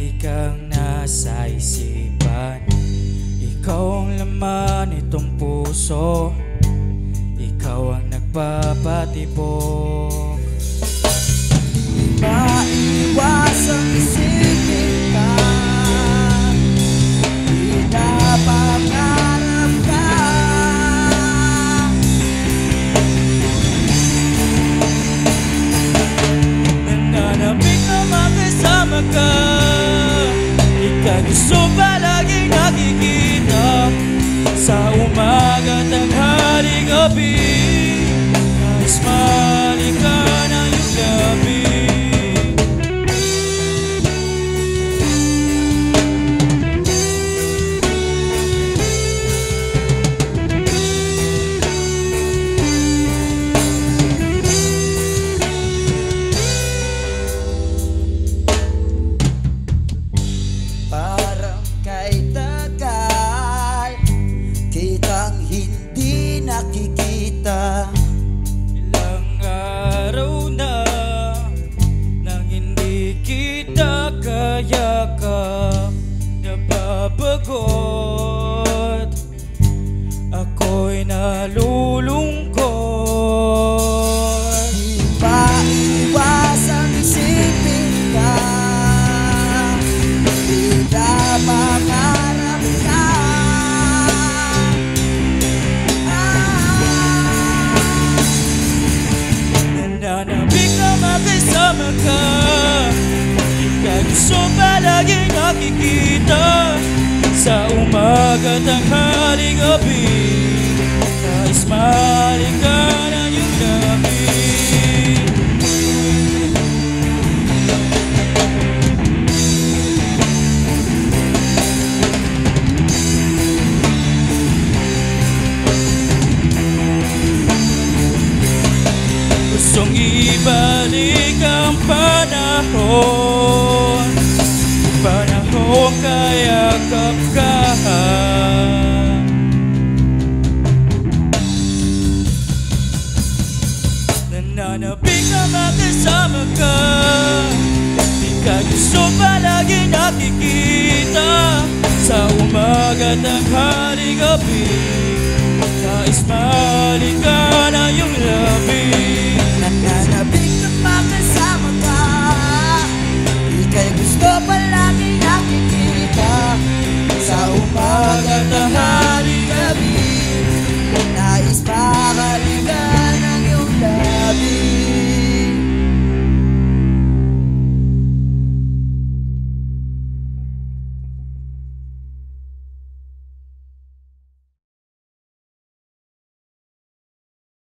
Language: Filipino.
Lagi kang nasa isipan, ikaw ang laman itong puso, ikaw ang nagpapatibok. Di maiwasang isipin ka, di napangarap ka. Nananabik na makasama ka, ikaw gusto palaging nakikita sa umaga, tanghali, gabi. Nais malikan ang iyong labi. Parang kay tagal kitang hindi nakikita. Ilang araw na nang hindi kita kayakap, nababagot, ako'y nalulungkot. Di maiwasang isipin ka, di napangarap ka. Nananabik na makasama ka, ikaw gusto palaging nakikita sa umaga, tanghali, gabi. Nais malikan ang iyong labi. Gustong ibalik ang panahon, panahon kayakap ka. Nananabik na makasama ka, di ka gusto palagi nakikita sa umaga, tanghali, gabi. Nais malikan ang iyong labi.